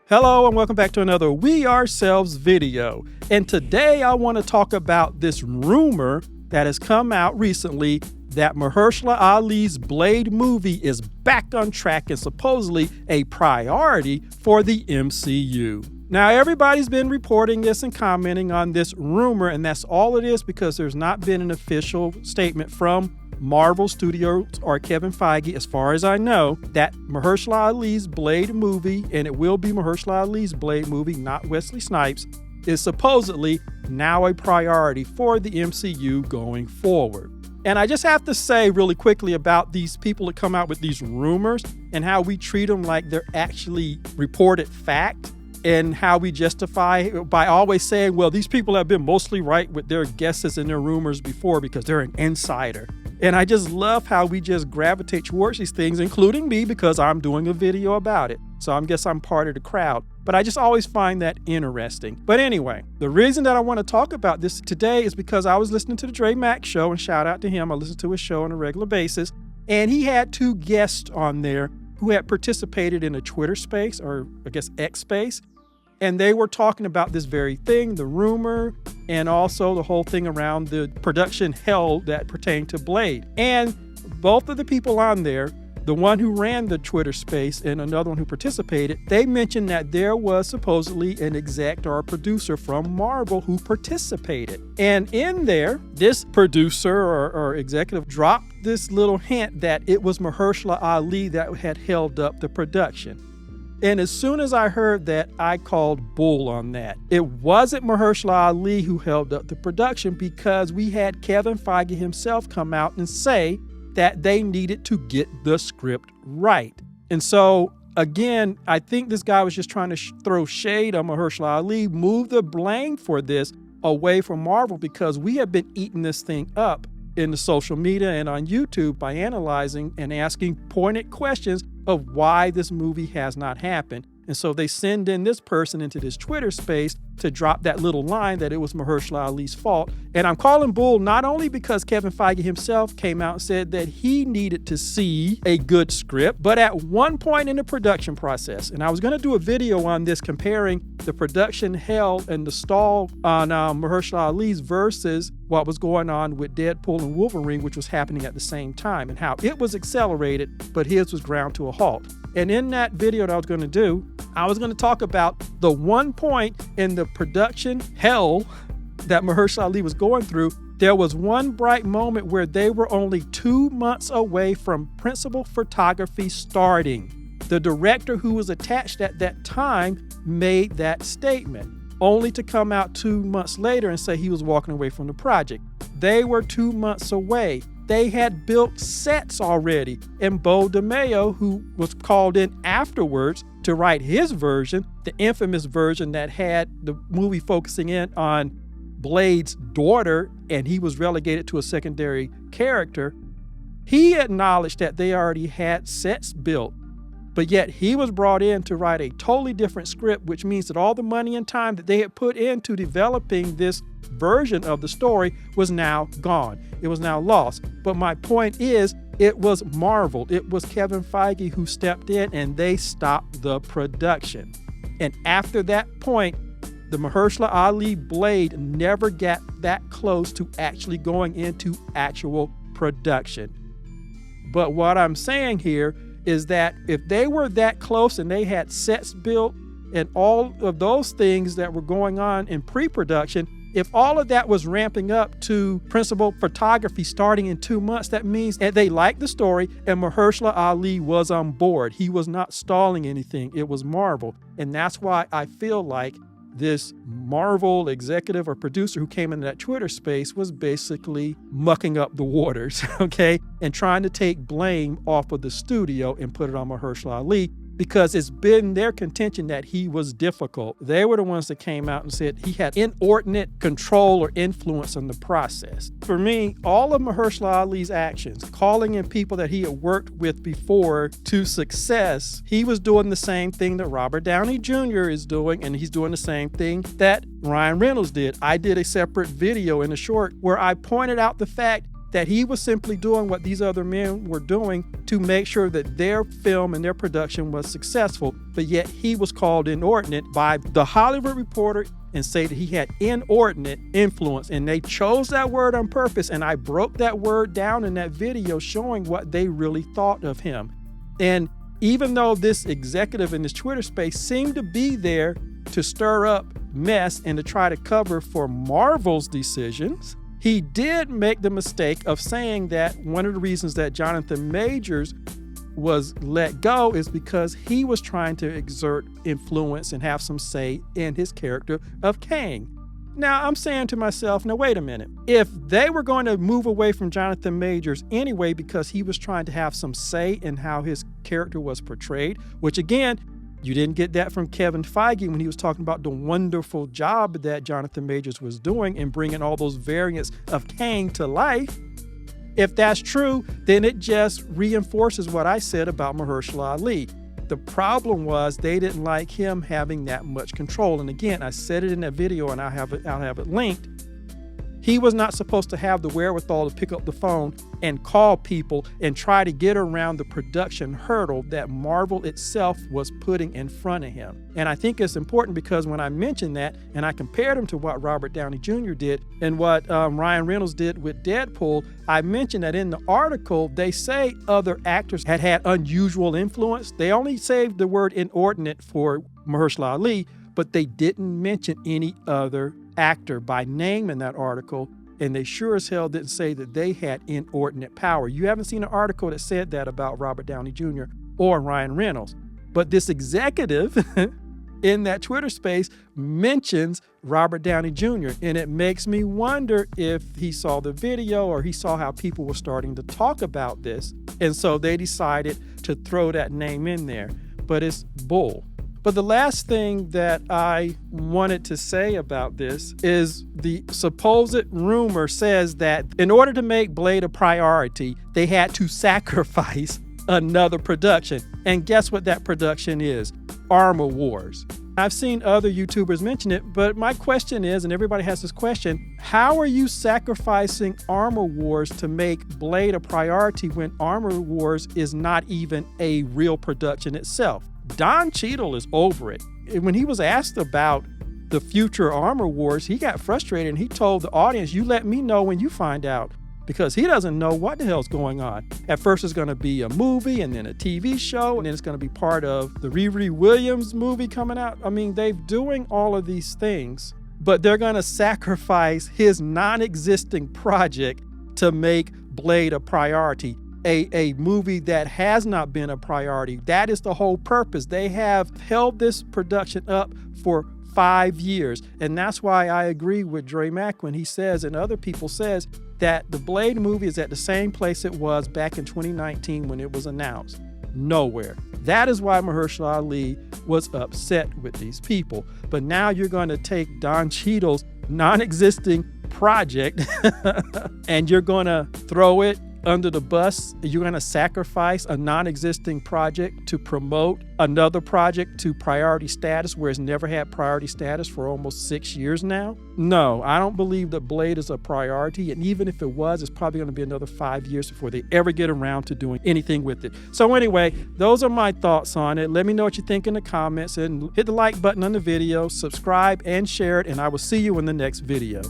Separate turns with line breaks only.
Hello and welcome back to another We Ourselves video. And today I want to talk about this rumor that has come out recently that Mahershala Ali's Blade movie is back on track and supposedly a priority for the MCU. Now, everybody's been reporting this and commenting on this rumor, and that's all it is because there's not been an official statement from Marvel Studios or Kevin Feige, as far as I know, that Mahershala Ali's Blade movie, and it will be Mahershala Ali's Blade movie, not Wesley Snipes, is supposedly now a priority for the MCU going forward. And I just have to say really quickly about these people that come out with these rumors and how we treat them like they're actually reported fact, and how we justify by always saying, well, these people have been mostly right with their guesses and their rumors before because they're an insider. And I just love how we just gravitate towards these things, including me, because I'm doing a video about it. So I guess I'm part of the crowd. But I just always find that interesting. But anyway, the reason that I want to talk about this today is because I was listening to the Dre Mack show, and shout out to him. I listen to his show on a regular basis. And he had two guests on there who had participated in a Twitter space, or I guess X space. And they were talking about this very thing, the rumor, and also the whole thing around the production hell that pertained to Blade. And both of the people on there, the one who ran the Twitter space and another one who participated, they mentioned that there was supposedly an exec or a producer from Marvel who participated. And in there, this producer or executive dropped this little hint that it was Mahershala Ali that had held up the production. And as soon as I heard that, I called bull on that. It wasn't Mahershala Ali who held up the production because we had Kevin Feige himself come out and say that they needed to get the script right. And so, again, I think this guy was just trying to throw shade on Mahershala Ali, move the blame for this away from Marvel, because we have been eating this thing up in the social media and on YouTube by analyzing and asking pointed questions of why this movie has not happened. And so they send in this person into this Twitter space to drop that little line that it was Mahershala Ali's fault. And I'm calling bull not only because Kevin Feige himself came out and said that he needed to see a good script, but at one point in the production process, and I was going to do a video on this comparing the production hell and the stall on Mahershala Ali's versus what was going on with Deadpool and Wolverine, which was happening at the same time, and how it was accelerated, but his was ground to a halt. And in that video that I was going to do, I was going to talk about the one point in the production hell that Mahershala Ali was going through. There was one bright moment where they were only 2 months away from principal photography starting. The director who was attached at that time made that statement, only to come out 2 months later and say he was walking away from the project. They were 2 months away. They had built sets already, and Bo DeMayo, who was called in afterwards to write his version, the infamous version that had the movie focusing in on Blade's daughter, and he was relegated to a secondary character, he acknowledged that they already had sets built. But yet he was brought in to write a totally different script, which means that all the money and time that they had put into developing this version of the story was now gone. It was now lost. But my point is, it was Marvel. It was Kevin Feige who stepped in and they stopped the production. And after that point, the Mahershala Ali Blade never got that close to actually going into actual production. But what I'm saying here is that if they were that close and they had sets built and all of those things that were going on in pre-production, if all of that was ramping up to principal photography starting in 2 months, that means that they liked the story and Mahershala Ali was on board. He was not stalling anything. It was Marvel. And that's why I feel like this Marvel executive or producer who came into that Twitter space was basically mucking up the waters, okay, and trying to take blame off of the studio and put it on Mahershala Ali, because it's been their contention that he was difficult. They were the ones that came out and said he had inordinate control or influence on the process. For me, all of Mahershala Ali's actions, calling in people that he had worked with before to success, he was doing the same thing that Robert Downey Jr. is doing, and he's doing the same thing that Ryan Reynolds did. I did a separate video in a short where I pointed out the fact that he was simply doing what these other men were doing to make sure that their film and their production was successful, but yet he was called inordinate by the Hollywood Reporter and say that he had inordinate influence, and they chose that word on purpose, and I broke that word down in that video showing what they really thought of him. And even though this executive in this Twitter space seemed to be there to stir up mess and to try to cover for Marvel's decisions, he did make the mistake of saying that one of the reasons that Jonathan Majors was let go is because he was trying to exert influence and have some say in his character of Kang. Now, I'm saying to myself, now wait a minute. If they were going to move away from Jonathan Majors anyway because he was trying to have some say in how his character was portrayed, which again, you didn't get that from Kevin Feige when he was talking about the wonderful job that Jonathan Majors was doing in bringing all those variants of Kang to life. If that's true, then it just reinforces what I said about Mahershala Ali. The problem was they didn't like him having that much control. And again, I said it in that video and I'll have it linked. He was not supposed to have the wherewithal to pick up the phone and call people and try to get around the production hurdle that Marvel itself was putting in front of him. And I think it's important because when I mentioned that and I compared him to what Robert Downey Jr. did and what Ryan Reynolds did with Deadpool, I mentioned that in the article, they say other actors had unusual influence. They only saved the word inordinate for Mahershala Ali, but they didn't mention any other actor by name in that article, and they sure as hell didn't say that they had inordinate power. You haven't seen an article that said that about Robert Downey Jr. or Ryan Reynolds. But this executive in that Twitter space mentions Robert Downey Jr., and it makes me wonder if he saw the video or he saw how people were starting to talk about this, and so they decided to throw that name in there. But it's bull. But the last thing that I wanted to say about this is the supposed rumor says that in order to make Blade a priority, they had to sacrifice another production. And guess what that production is? Armor Wars. I've seen other YouTubers mention it, but my question is, and everybody has this question, how are you sacrificing Armor Wars to make Blade a priority when Armor Wars is not even a real production itself? Don Cheadle is over it. When he was asked about the future Armor Wars, he got frustrated and he told the audience, you let me know when you find out, because he doesn't know what the hell's going on. At first it's going to be a movie and then a TV show, and then it's going to be part of the Riri Williams movie coming out. I mean, they're doing all of these things, but they're going to sacrifice his non-existing project to make Blade a priority. A movie that has not been a priority. That is the whole purpose. They have held this production up for 5 years. And that's why I agree with Dre Mack when he says, and other people says, that the Blade movie is at the same place it was back in 2019 when it was announced. Nowhere. That is why Mahershala Ali was upset with these people. But now you're going to take Don Cheadle's non-existing project and you're going to throw it under the bus. You're going to sacrifice a non-existing project to promote another project to priority status where it's never had priority status for almost 6 years now. No, I don't believe that Blade is a priority. And even if it was, it's probably going to be another 5 years before they ever get around to doing anything with it. So anyway, those are my thoughts on it. Let me know what you think in the comments and hit the like button on the video, subscribe and share it, and I will see you in the next video.